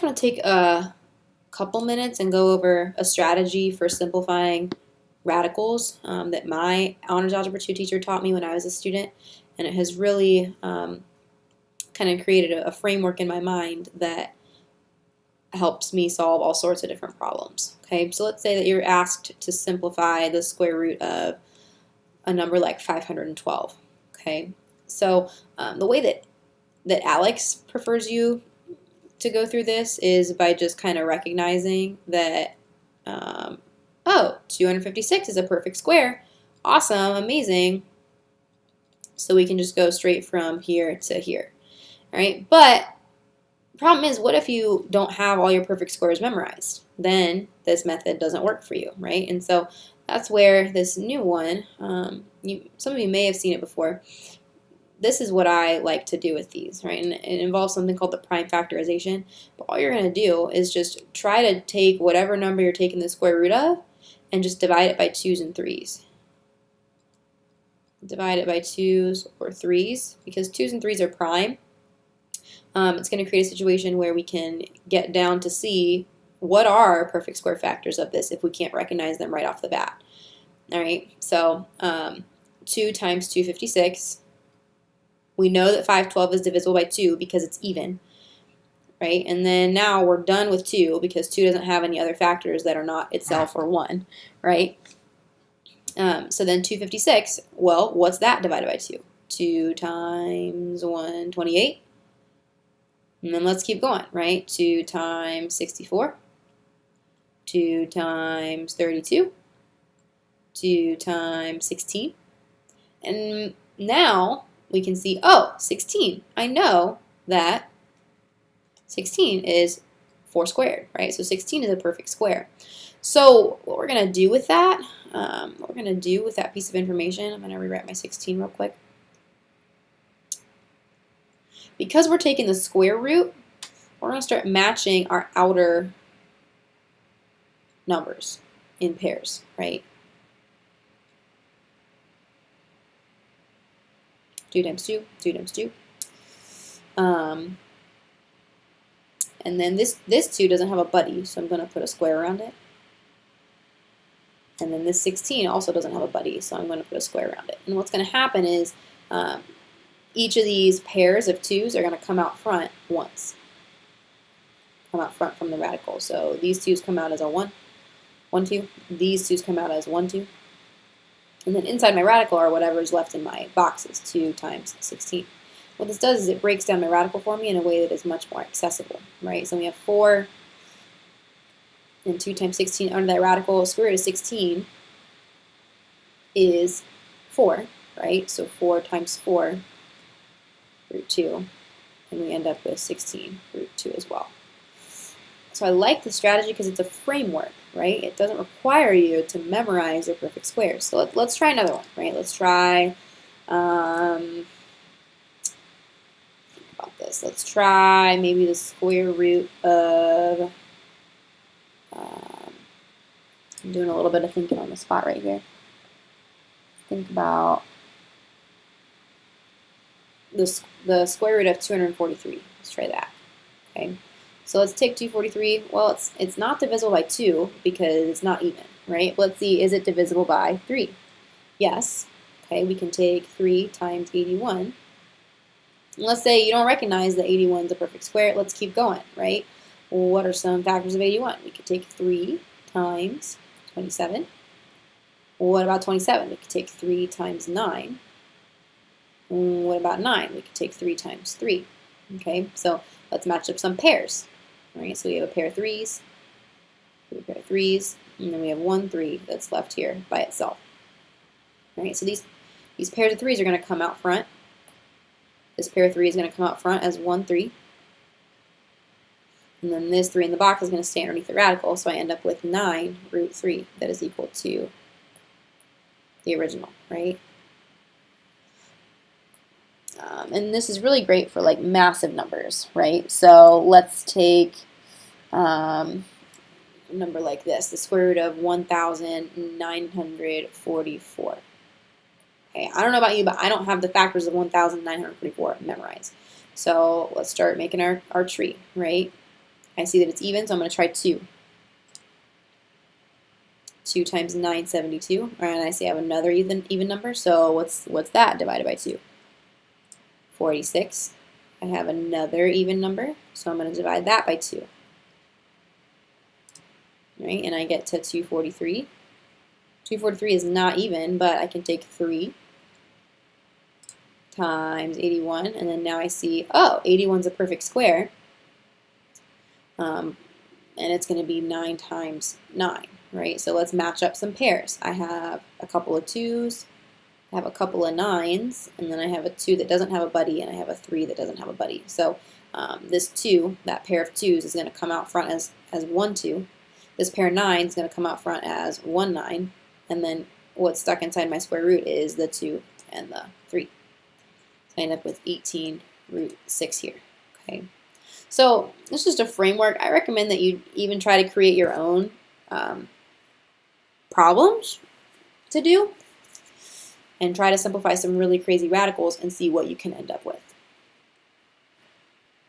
just want to take a couple minutes and go over a strategy for simplifying radicals that my Honors Algebra 2 teacher taught me when I was a student, and it has really kind of created a framework in my mind that helps me solve all sorts of different problems. Okay, so let's say that you're asked to simplify the square root of a number like 512. Okay, so the way that Alex prefers you to go through this is by just kind of recognizing that, oh, 256 is a perfect square. Awesome, amazing. So we can just go straight from here to here. All right, but the problem is, what if you don't have all your perfect squares memorized? Then this method doesn't work for you, right? And so that's where this new one, some of you may have seen it before. This is what I like to do with these, right? And it involves something called the prime factorization. But all you're going to do is just try to take whatever number you're taking the square root of and just divide it by 2's and 3's. Divide it by 2's or 3's, because 2's and 3's are prime. It's going to create a situation where we can get down to see what are perfect square factors of this if we can't recognize them right off the bat. All right, so 2 times 256. We know that 512 is divisible by 2 because it's even, right? And then now we're done with 2 because 2 doesn't have any other factors that are not itself or 1, right? So then 256, well, what's that divided by 2? 2 times 128. And then let's keep going, right? 2 times 64. 2 times 32. 2 times 16. And now we can see, oh, 16. I know that 16 is 4 squared, right? So 16 is a perfect square. So what we're going to do with that, piece of information, I'm going to rewrite my 16 real quick. Because we're taking the square root, we're going to start matching our outer numbers in pairs, right? 2 times 2, 2 times 2. And then this 2 doesn't have a buddy, so I'm going to put a square around it. And then this 16 also doesn't have a buddy, so I'm going to put a square around it. And what's going to happen is each of these pairs of 2's are going to come out front once. Come out front from the radical. So these 2's come out as a 1, 1, 2. These 2's come out as 1, 2. And then inside my radical are whatever is left in my boxes, 2 times 16. What this does is it breaks down my radical for me in a way that is much more accessible, right? So we have 4 and 2 times 16 under that radical. Square root of 16 is 4, right? So 4 times 4, root 2. And we end up with 16, root 2 as well. So I like the strategy because it's a framework, right? It doesn't require you to memorize your perfect squares. So let's try another one, right? Let's try, think about this. Let's try maybe the square root of, I'm doing a little bit of thinking on the spot right here. Think about the square root of 243. Let's try that, okay? So let's take 243. Well, it's not divisible by 2 because it's not even, right? Let's see, is it divisible by 3? Yes. Okay, we can take 3 times 81. And let's say you don't recognize that 81 is a perfect square. Let's keep going, right? Well, what are some factors of 81? We could take 3 times 27. Well, what about 27? We could take 3 times 9. What about 9? We could take 3 times 3. Okay, so let's match up some pairs. All right, so we have a pair of 3's, and then we have 1 3 that's left here by itself. All right, so these pairs of 3's are going to come out front. This pair of 3 is going to come out front as 1 3. And then this 3 in the box is going to stay underneath the radical, so I end up with 9 root 3 that is equal to the original, right? And this is really great for like massive numbers, right? So let's take a number like this, the square root of 1,944. Okay, I don't know about you, but I don't have the factors of 1,944 memorized. So let's start making our tree, right? I see that it's even, so I'm going to try 2. 2 times 9, 72. And I see I have another even number, so what's that divided by 2? 46. I have another even number, so I'm going to divide that by 2. Right, and I get to 243. 243 is not even, but I can take 3 times 81, and then now I see, oh, 81 is a perfect square, and it's going to be 9 times 9, right? So let's match up some pairs. I have a couple of 2s, I have a couple of 9s, and then I have a 2 that doesn't have a buddy, and I have a 3 that doesn't have a buddy. So this 2, that pair of 2s, is going to come out front as 1, 2. This pair of 9 is going to come out front as 1, 9. And then what's stuck inside my square root is the 2 and the 3. So I end up with 18 root 6 here. Okay. So this is just a framework. I recommend that you even try to create your own problems to do and try to simplify some really crazy radicals and see what you can end up with.